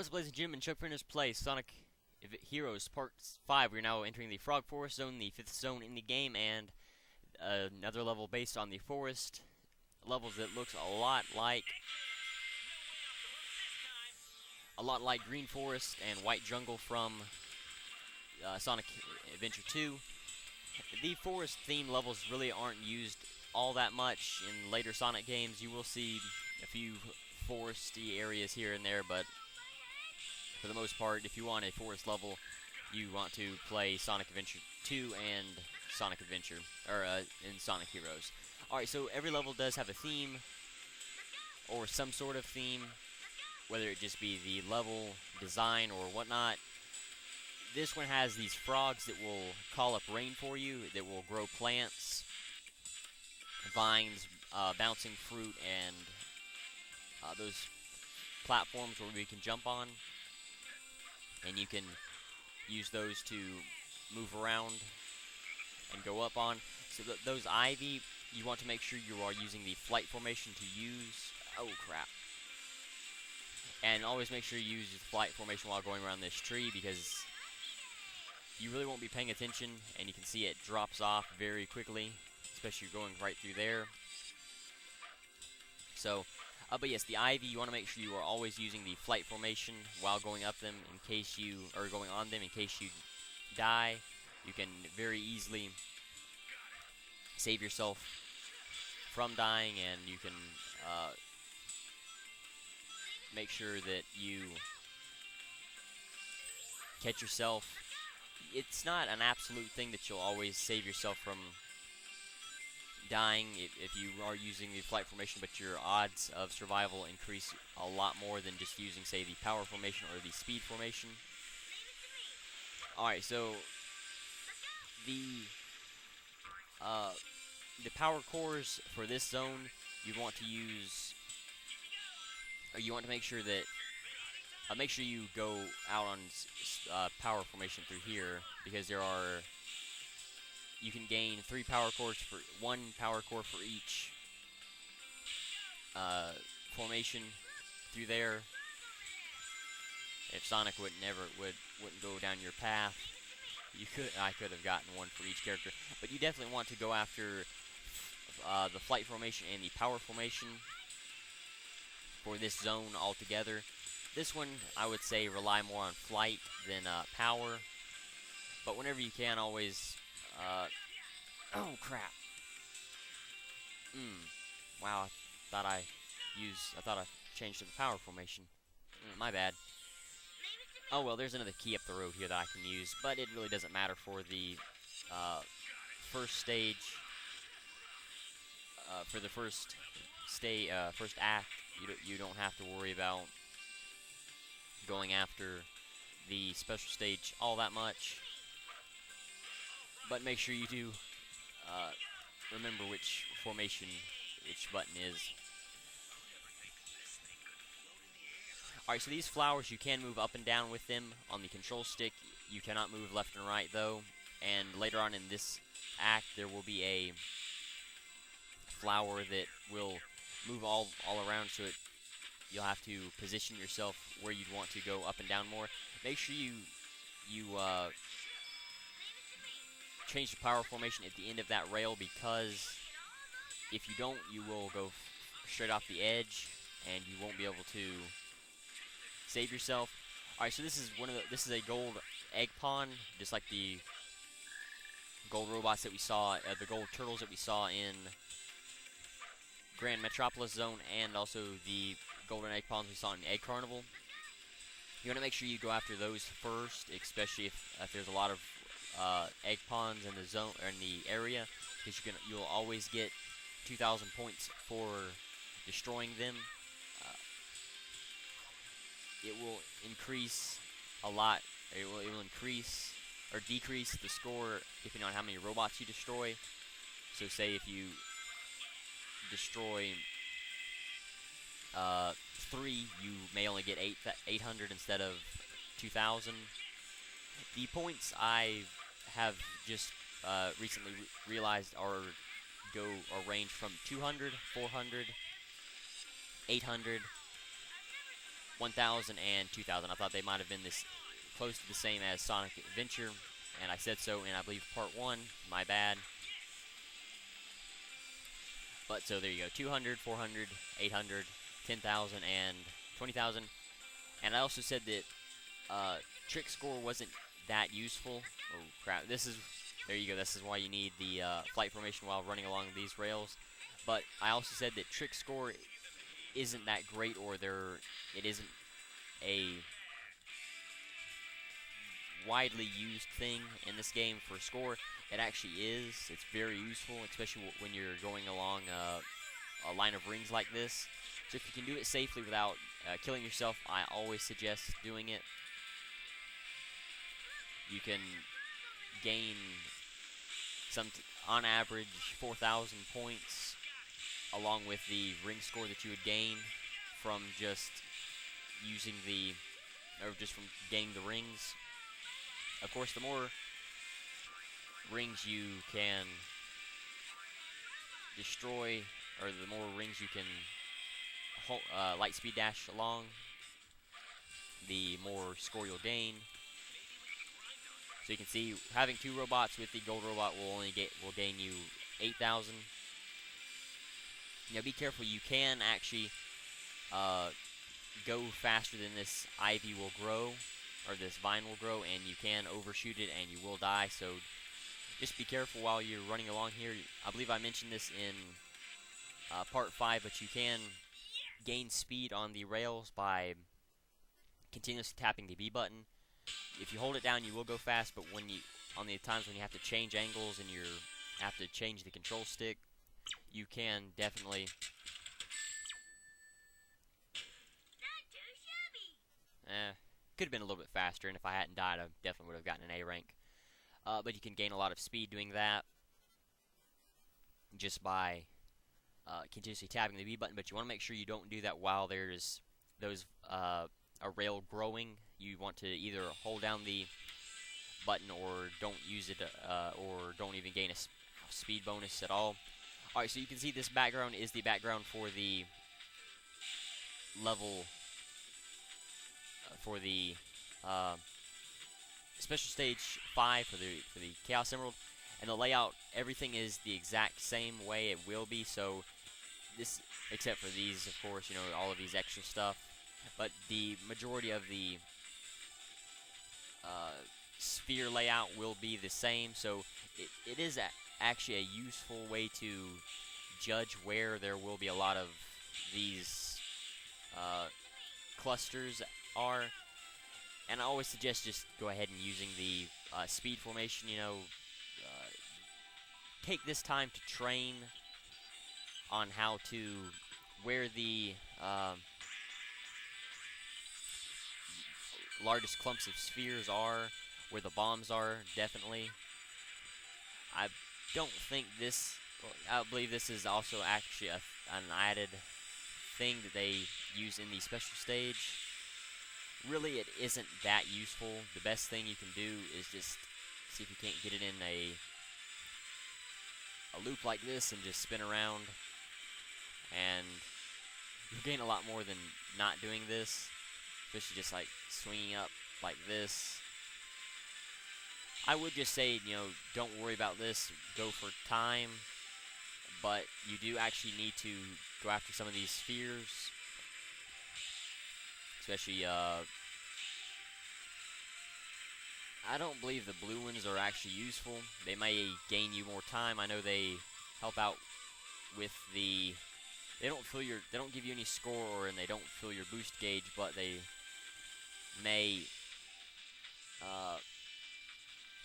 What's up, ladies and gentlemen? ChuckfinleLP Play Sonic Heroes Part 5. We're now entering the Frog Forest Zone, the 5th zone in the game, and another level based on the forest levels that looks a lot like Green Forest and White Jungle from Sonic Adventure 2. The forest theme levels really aren't used all that much in later Sonic games. You will see a few foresty areas here and there, but for the most part, if you want a forest level, you want to play Sonic Adventure 2 and Sonic Adventure, or in Sonic Heroes. Alright, so every level does have a theme, or some sort of theme, whether it just be the level, design, or whatnot. This one has these frogs that will call up rain for you, that will grow plants, vines, bouncing fruit, and those platforms where we can jump on. And you can use those to move around and go up on. So those ivy, you want to make sure you are using the flight formation to use. Oh crap. And always make sure you use the flight formation while going around this tree, because you really won't be paying attention and you can see it drops off very quickly, especially going right through there. So but yes, the ivy, you want to make sure you are always using the flight formation while going up them in case you, or going on them in case you die. You can very easily save yourself from dying, and you can make sure that you catch yourself. It's not an absolute thing that you'll always save yourself from dying if you are using the flight formation, but your odds of survival increase a lot more than just using, say, the power formation or the speed formation. Alright, so the power cores for this zone, you want to use, or you want to make sure that make sure you go out on power formation through here, because you can gain 3 power cores for 1 power core for each formation through there. If Sonic wouldn't go down your path, I could have gotten 1 for each character. But you definitely want to go after the flight formation and the power formation for this zone altogether. This one, I would say, rely more on flight than power. But whenever you can, always oh crap. Wow, I thought I changed to the power formation. My bad. Oh well, there's another key up the road here that I can use, but it really doesn't matter for the first stage. For the first act, you don't have to worry about going after the special stage all that much. But make sure you do remember which formation each button is. Alright, so these flowers, you can move up and down with them on the control stick. You cannot move left and right, though. And later on in this act, there will be a flower that will move all around, so you'll have to position yourself where you'd want to go up and down more. Make sure you change the power formation at the end of that rail, because if you don't, you will go straight off the edge and you won't be able to save yourself. Alright, so this is a gold egg pond, just like the gold robots that we saw, the gold turtles that we saw in Grand Metropolis Zone, and also the golden egg ponds we saw in Egg Carnival. You want to make sure you go after those first, especially if there's a lot of egg ponds in the zone, or in the area, because you'll always get 2,000 points for destroying them. It will increase a lot. It will increase or decrease the score depending on how many robots you destroy. So say if you destroy 3, you may only get 800 instead of 2,000. The points I have just recently realized range from 200, 400, 800, 1000 and 2000. I thought they might have been this close to the same as Sonic Adventure, and I said so in, I believe, part 1. My bad. But so there you go, 200, 400, 800, 10,000, and 20,000. And I also said that trick score wasn't that useful. Oh crap! There you go. This is why you need the flight formation while running along these rails. But I also said that trick score isn't that great, or it isn't a widely used thing in this game for score. It actually is. It's very useful, especially when you're going along a line of rings like this. So if you can do it safely without killing yourself, I always suggest doing it. You can gain on average 4,000 points along with the ring score that you would gain from just using from gaining the rings. Of course, the more rings you can destroy, or the more rings you can light speed dash along, the more score you'll gain. So you can see, having 2 robots with the gold robot will gain you 8,000. Now be careful, you can actually go faster than this ivy will grow, or this vine will grow, and you can overshoot it and you will die. So just be careful while you're running along here. I believe I mentioned this in part 5, but you can gain speed on the rails by continuously tapping the B button. If you hold it down, you will go fast, but on the times when you have to change angles and you have to change the control stick, you can definitely could have been a little bit faster, and if I hadn't died, I definitely would have gotten an A rank. But you can gain a lot of speed doing that just by continuously tapping the B button. But you want to make sure you don't do that while there's a rail growing. You want to either hold down the button or don't use it, or don't even gain a speed bonus at all. Alright, so you can see this background is the background for the level, for the special stage 5 for the Chaos Emerald, and the layout, everything is the exact same way it will be. So this, except for these, of course, you know, all of these extra stuff, but the majority of the sphere layout will be the same. So it is actually a useful way to judge where there will be a lot of these clusters are. And I always suggest just go ahead and using the speed formation. You know, take this time to train on how to, where the largest clumps of spheres are, where the bombs are, definitely. I don't think this, I believe this is also actually an added thing that they use in the special stage. Really, it isn't that useful. The best thing you can do is just see if you can't get it in a loop like this and just spin around, and you'll gain a lot more than not doing this, especially just like swinging up like this. I would just say, you know, don't worry about this, go for time, but you do actually need to go after some of these spheres, especially, I don't believe the blue ones are actually useful. They may gain you more time. I know they help out with the, they don't give you any score, and they don't fill your boost gauge, but they may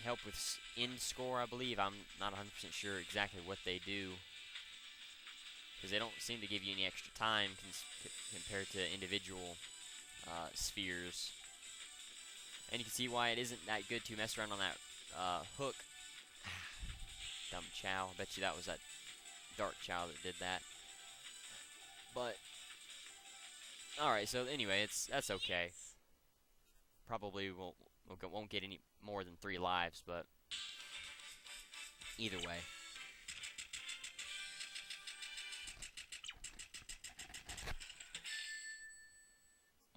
help with end score, I believe. I'm not 100% sure exactly what they do, because they don't seem to give you any extra time compared to individual spheres. And you can see why it isn't that good to mess around on that hook. Dumb Chow. I bet you that was that Dark Chow that did that. But alright, so anyway, that's okay. Probably won't get any more than 3 lives, but either way.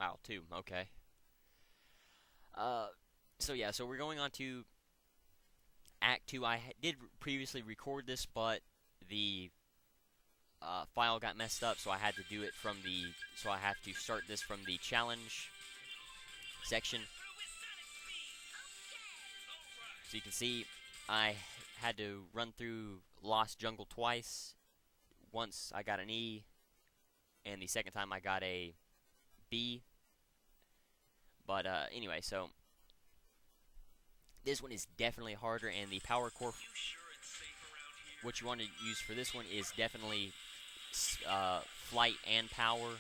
Wow, 2. Okay. So yeah, so we're going on to Act 2. Did previously record this, but the file got messed up, so I had to do it from the. So I have to start this from the challenge section. So you can see I had to run through Lost Jungle twice. Once I got an E, and the second time I got a B. But anyway, so this one is definitely harder, and the power core. What you want to use for this one is definitely flight and power,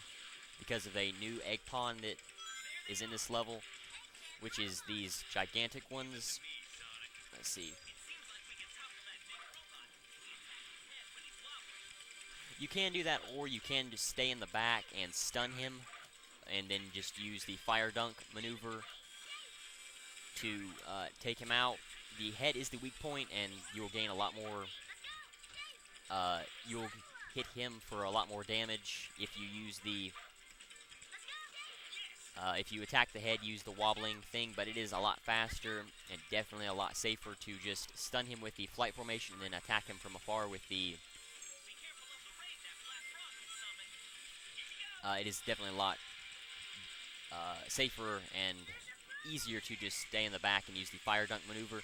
because of a new egg pawn that is in this level, which is these gigantic ones. Let's see. You can do that, or you can just stay in the back and stun him, and then just use the fire dunk maneuver to take him out. The head is the weak point, and you'll gain a lot more. You'll hit him for a lot more damage if you use the. If you attack the head, use the wobbling thing, but it is a lot faster and definitely a lot safer to just stun him with the flight formation and then attack him from afar with the. It is definitely a lot safer and easier to just stay in the back and use the fire dunk maneuver.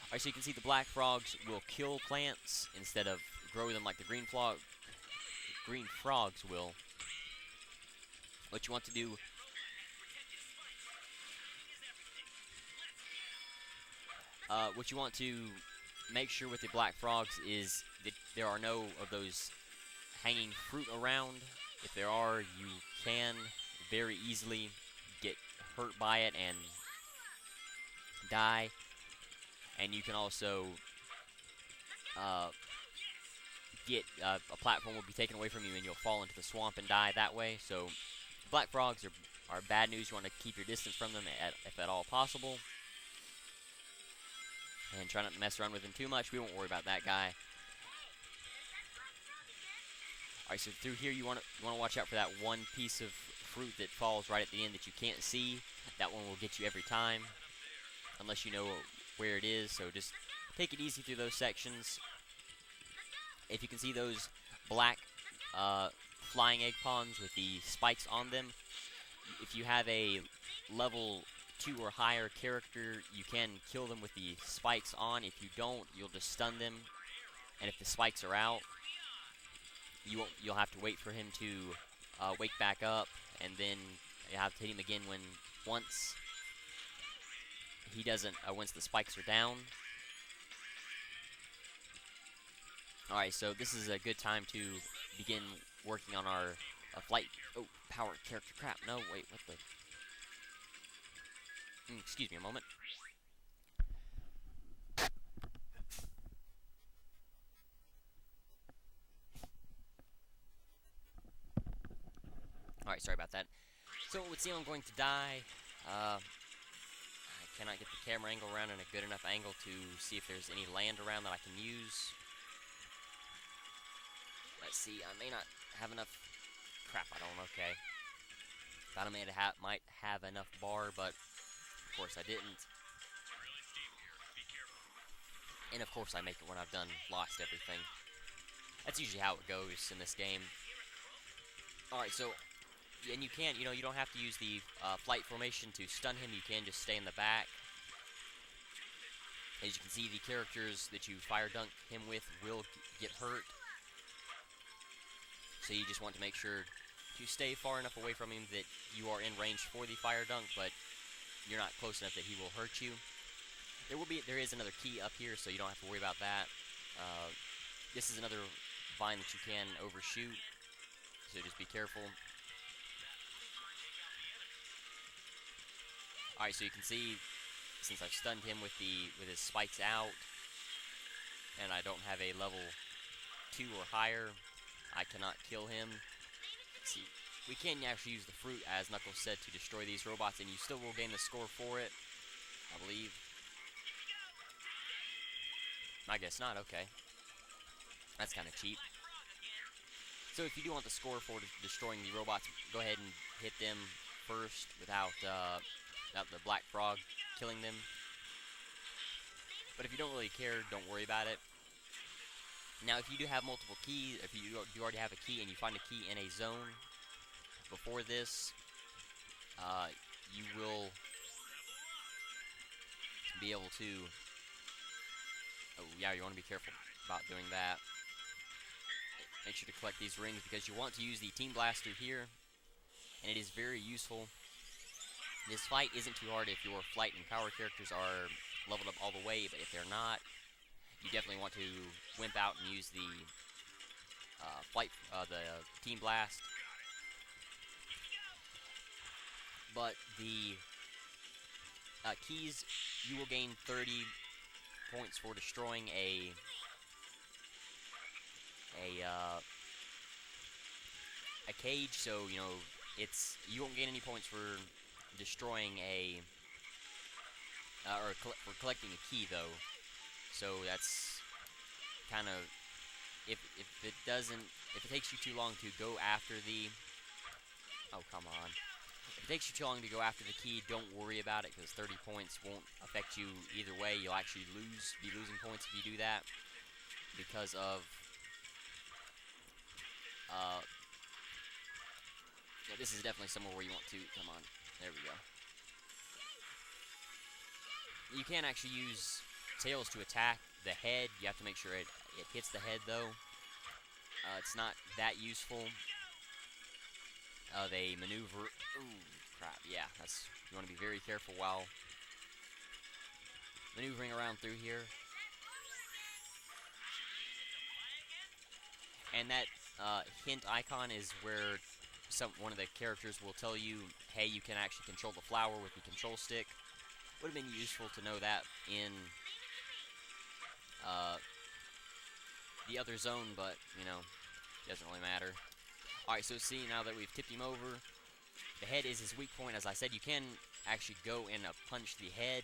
Alright, so you can see the black frogs will kill plants instead of grow them like the green frogs will. What you want to do. What you want to make sure with the black frogs is that there are no of those hanging fruit around. If there are, you can very easily get hurt by it and die. And you can also get a platform will be taken away from you, and you'll fall into the swamp and die that way. So black frogs are bad news. You want to keep your distance from them if at all possible. And try not to mess around with him too much. We won't worry about that guy. Alright, so through here you want to watch out for that one piece of fruit that falls right at the end that you can't see. That one will get you every time, unless you know where it is. So just take it easy through those sections. If you can see those black flying egg pawns with the spikes on them, if you have a level 2 or higher character, you can kill them with the spikes on. If you don't, you'll just stun them, and if the spikes are out, you'll have to wait for him to wake back up, and then you have to hit him again once he doesn't once the spikes are down. Alright, so this is a good time to begin working on our flight. Oh, power character crap. No, wait, what the. Excuse me a moment. Alright, sorry about that. So it would seem I'm going to die. I cannot get the camera angle around in a good enough angle to see if there's any land around that I can use. Let's see, I may not have enough. Crap, I don't. Okay. Thought I might have enough bar, but of course I didn't. And of course I make it when I've lost everything. That's usually how it goes in this game. Alright, so, and you can't, you don't have to use the flight formation to stun him. You can just stay in the back. As you can see, the characters that you fire dunk him with will get hurt. So you just want to make sure to stay far enough away from him that you are in range for the fire dunk, but you're not close enough that he will hurt you. There is another key up here, so you don't have to worry about that. This is another vine that you can overshoot, so just be careful. Alright, so you can see, since I've stunned him with his spikes out, and I don't have a level 2 or higher, I cannot kill him. Let's see, we can actually use the fruit, as Knuckles said, to destroy these robots, and you still will gain the score for it, I believe. I guess not, okay. That's kind of cheap. So if you do want the score for destroying the robots, go ahead and hit them first without the black frog killing them. But if you don't really care, don't worry about it. Now, if you do have multiple keys, if you already have a key and you find a key in a zone before this, you will be able to. Oh yeah, you want to be careful about doing that. Make sure to collect these rings because you want to use the Team Blaster here, and it is very useful. This fight isn't too hard if your flight and power characters are leveled up all the way, but if they're not, you definitely want to wimp out and use the the Team Blast. But the keys, you will gain 30 points for destroying a cage. So you know you won't gain any points for destroying a for collecting a key though. So that's kind of if it takes you too long to go after the come on. If it takes you too long to go after the key, don't worry about it because 30 points won't affect you either way. You'll actually be losing points if you do that because of yeah, this is definitely somewhere where you want to come on. There we go. You can actually use tails to attack the head. You have to make sure it hits the head though. It's not that useful of a maneuver. Ooh, crap, yeah, you want to be very careful while maneuvering around through here. And that hint icon is where one of the characters will tell you, hey, you can actually control the flower with the control stick. Would have been useful to know that in the other zone, but, you know, doesn't really matter. Alright, so see, now that we've tipped him over, the head is his weak point. As I said, you can actually go and punch the head,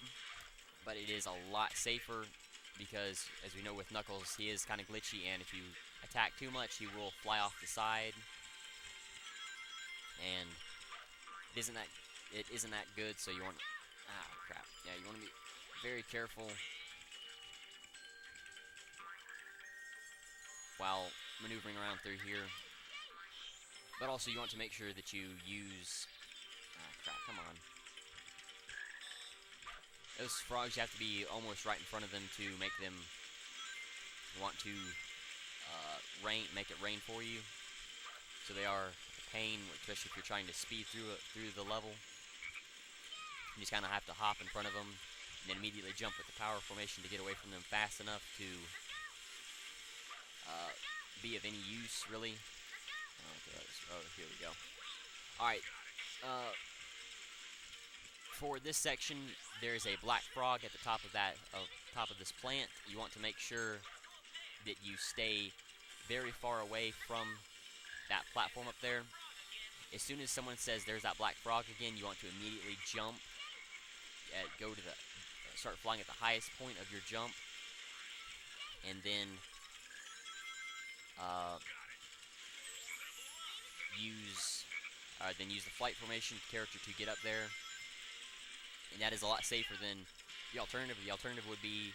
but it is a lot safer because, as we know with Knuckles, he is kind of glitchy, and if you attack too much, he will fly off the side, and it isn't that good, so you want... Ah, crap. Yeah, you want to be very careful while maneuvering around through here. But also you want to make sure that you use... Ah, crap, come on. Those frogs, you have to be almost right in front of them to make them want to make it rain for you. So they are a pain, especially if you're trying to speed through the level. You just kind of have to hop in front of them and then immediately jump with the power formation to get away from them fast enough to be of any use, really. Oh, here we go. Alright. For this section, there's a black frog at the top of this plant. You want to make sure that you stay very far away from that platform up there. As soon as someone says there's that black frog again, you want to immediately jump. Start flying at the highest point of your jump, and then use the flight formation character to get up there, and that is a lot safer than the alternative. The alternative would be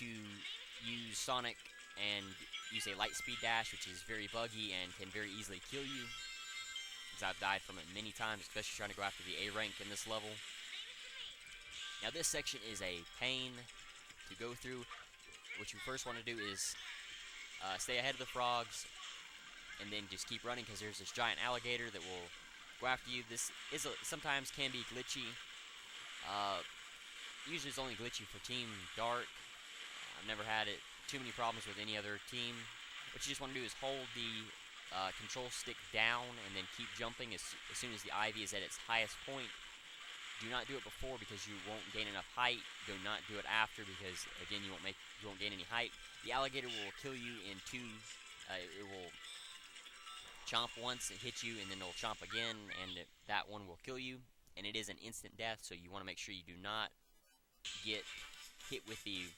to use Sonic and use a light speed dash, which is very buggy and can very easily kill you, because I've died from it many times, especially trying to go after the A rank in this level. Now this section is a pain to go through. What you first want to do is stay ahead of the frogs, and then just keep running because there's this giant alligator that will go after you. This is sometimes can be glitchy. Usually it's only glitchy for Team Dark. I've never had too many problems with any other team. What you just want to do is hold the control stick down and then keep jumping as soon as the ivy is at its highest point. Do not do it before because you won't gain enough height. Do not do it after because, again, you won't gain any height. The alligator will kill you in two. It will chomp once, it hits you, and then it'll chomp again, and that one will kill you. And it is an instant death, so you want to make sure you do not get hit with the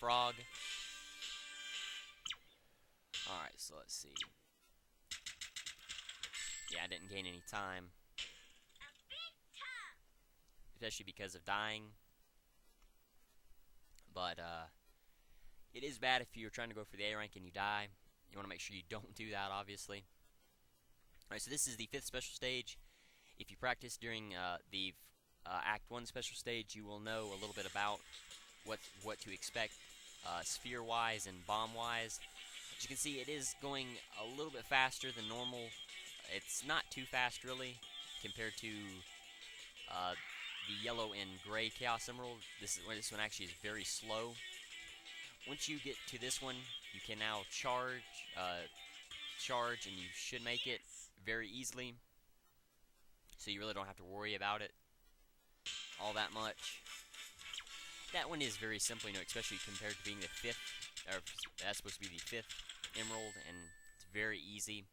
frog. Alright, so let's see. Yeah, I didn't gain any time. Especially because of dying. But, it is bad if you're trying to go for the A rank and you die. You want to make sure you don't do that, obviously. Alright, so this is the 5th special stage. If you practice during the Act 1 special stage, you will know a little bit about what to expect sphere-wise and bomb-wise. As you can see, it is going a little bit faster than normal. It's not too fast, really, compared to the yellow and gray Chaos Emerald. This one actually is very slow. Once you get to this one, you can now charge, and you should make it very easily. So you really don't have to worry about it all that much. That one is very simple, especially compared to being the 5th, or that's supposed to be the 5th Emerald, and it's very easy.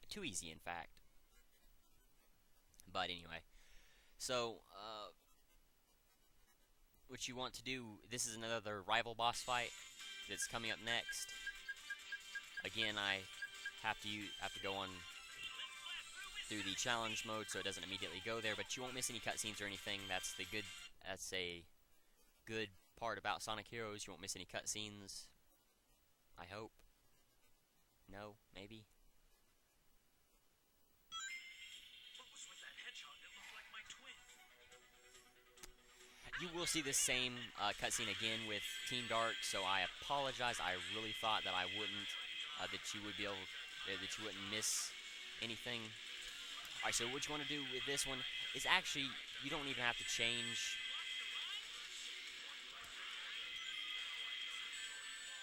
Too easy, in fact. But anyway, so what you want to do, this is another rival boss fight that's coming up next. Again, I have to go on through the challenge mode, so it doesn't immediately go there, but you won't miss any cutscenes or anything. That's a good part about Sonic Heroes. You won't miss any cutscenes. I hope. No, maybe. What was with that hedgehog that looked like my twin? You will see this same cutscene again with Team Dark, so I apologize. I really thought that I wouldn't, that you would be able, that you wouldn't miss anything. Alright, so what you want to do with this one is actually, you don't even have to change.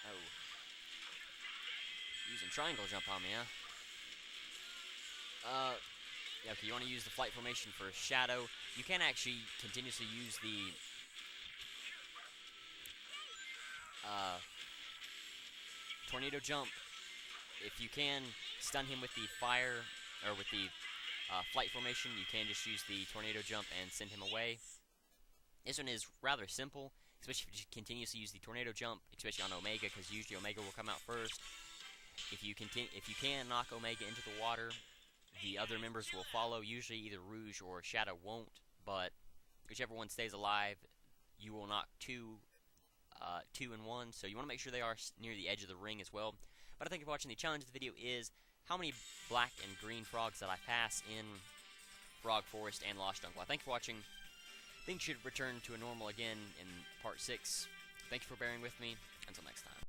Oh. Using triangle jump on me, huh? Yeah, okay, you want to use the flight formation for Shadow. You can actually continuously use the tornado jump. If you can stun him with the fire, or with the flight formation, you can just use the tornado jump and send him away. This one is rather simple, especially if you continuously use the tornado jump, especially on Omega, because usually Omega will come out first. If you can knock Omega into the water, the other members will follow. Usually either Rouge or Shadow won't, but whichever one stays alive, you will knock two and one. So you want to make sure they are near the edge of the ring as well. But I think if watching the challenge of the video is how many black and green frogs that I pass in Frog Forest and Lost Jungle. I thank you for watching. Things should return to a normal again in part 6. Thank you for bearing with me. Until next time.